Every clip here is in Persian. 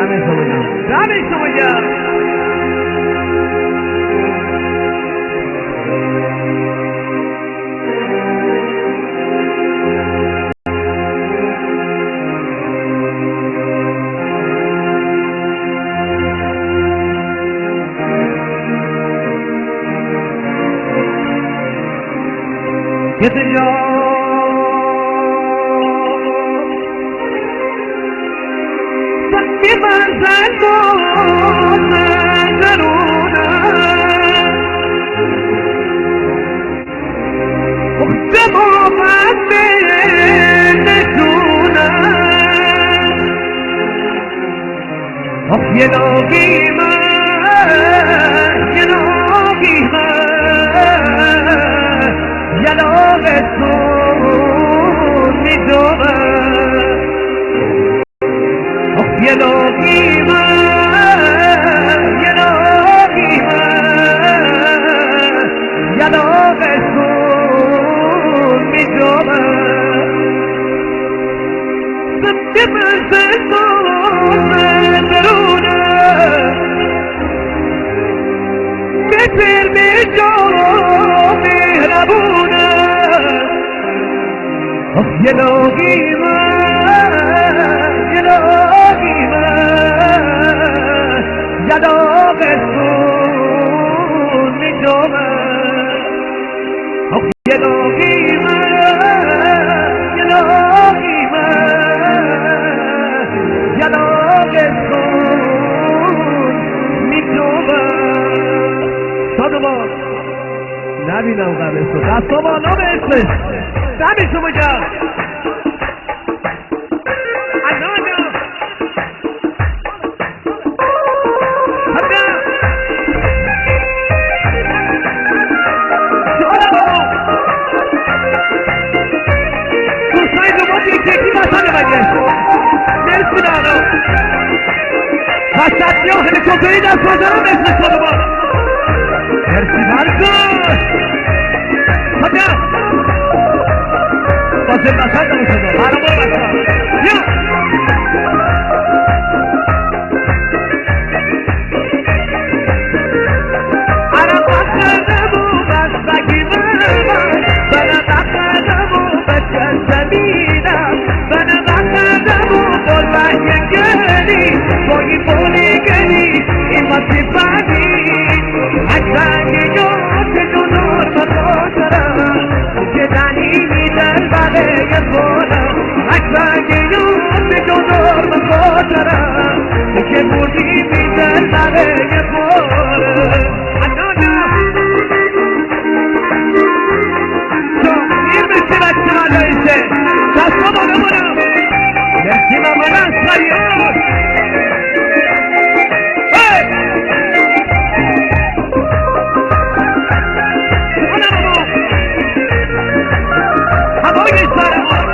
دمشو بگم یه دنیا سکی برزن درونه خود محبت نشونه یه لاغی من یه لاغی من یه لاغ تو میدونه یه لاغی من یه لاغی من یه لاغ تو میدونه سبتی برزن درونه مثل میجا مهربونه یه لاغی من یه لاغی من یه لاغ سون میجومه یه لاغی من یه لاغی من یه لاغ سون میجومه صادقان نبینم قبلستو دستا بالا به اسمش دمشو بگم وسط یا هلیکوپتری دست بازارم اسم صادقان مرسی برکن خدا بازم بسر نموشده برامون بسر یا عرب بخدمو بستگی من بنا بخدمو بچه زمینم بنا بخدمو بلوحی گلی بایی بولی گلی این ماتی بانی اکرنگی جوت جنور بخاطرم که دنی میدن برای خودم اکرنگی جوت جنور بخاطرم که بودی میدن برای خودم این بسی بچه علایشه دستا بالا برم مرسی مامانم سریعان هوای سرمان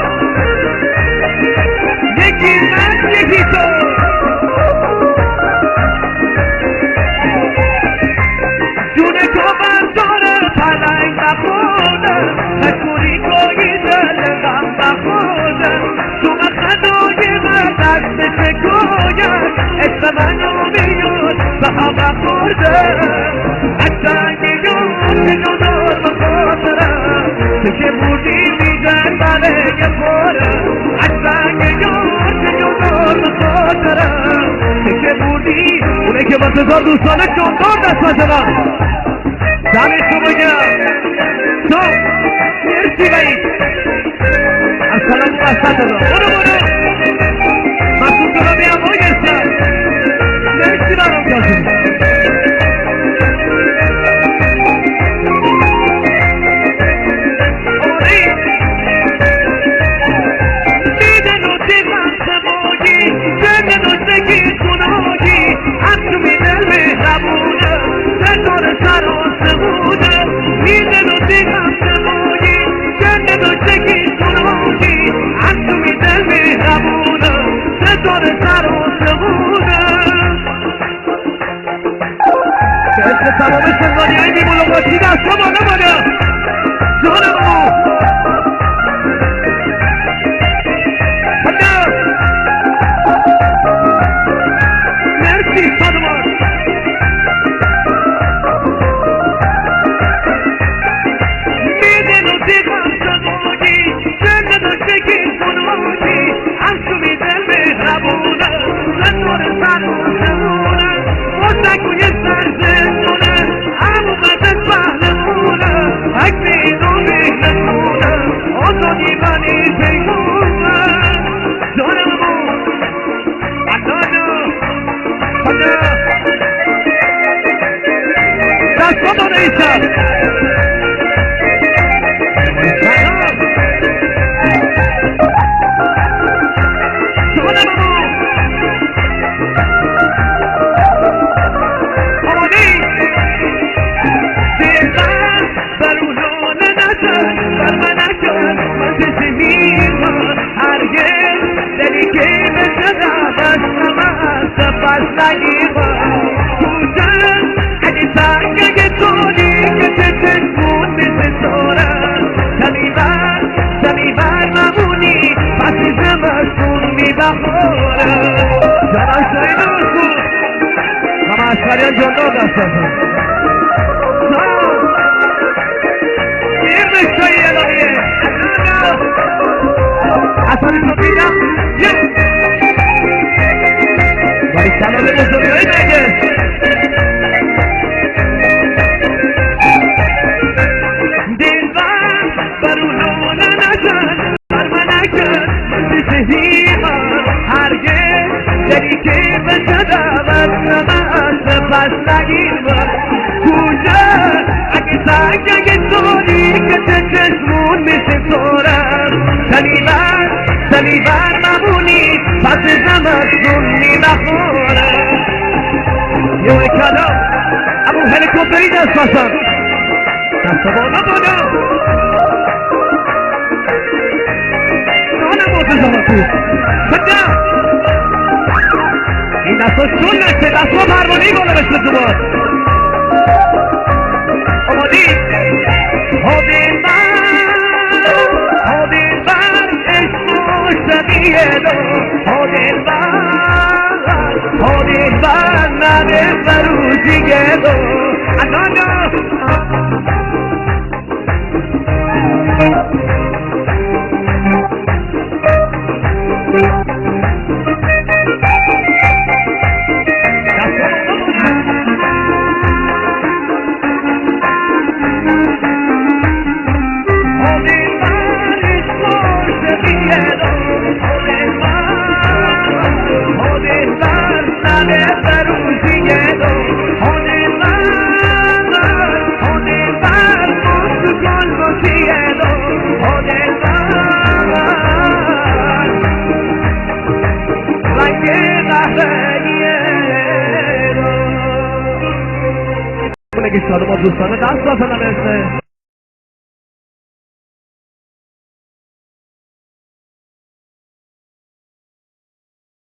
یکی من یکی تو جون تو من داره پلنگ نخوردم نکنی گاهی دلم بخوردم تو مخدای من دست شکایم اسم منو میاد به هم بخوردم اکرنگی یاد جدار بخاطرم که بودی میدن برای خورم اکرنگی یاد جدار بخاطرم که بودی اونه که با تزار دوستانه جندار دست بزنم دمشو بگم تو مرسی بایی ارسلان بسط دارم برو مسئول دارم بیم بایی گرسم مرسی برام کسی تمام شنگانی های بیمولوقاتی دست ها بالا بالا جانم دست رو نیشم Mascarilla no gastas. ¿Quién me está yendo bien? ¿Hasta mi familia? ¡Yo! Guarizano de los Reyes. Dilba, barulona nazar, barmanakan, mandisihima, harge, derike besada, پس نگیر کجا اگه سنگ اگه سونی که چه چشمون میشه سورم سلیبر ممونی پس زمستون میبخورم یه کلام ابو هلیکوپتری دست باشم دست بالا بالا نانم مرتضا تو بجم این دست ها شون نشه دست ها پروانهی بالا بشه تو باز آمادی حادین بر عشق و شبیه دو حادین بر نده فروزیه دو اگانا که شادمان دوستانه دست بزنم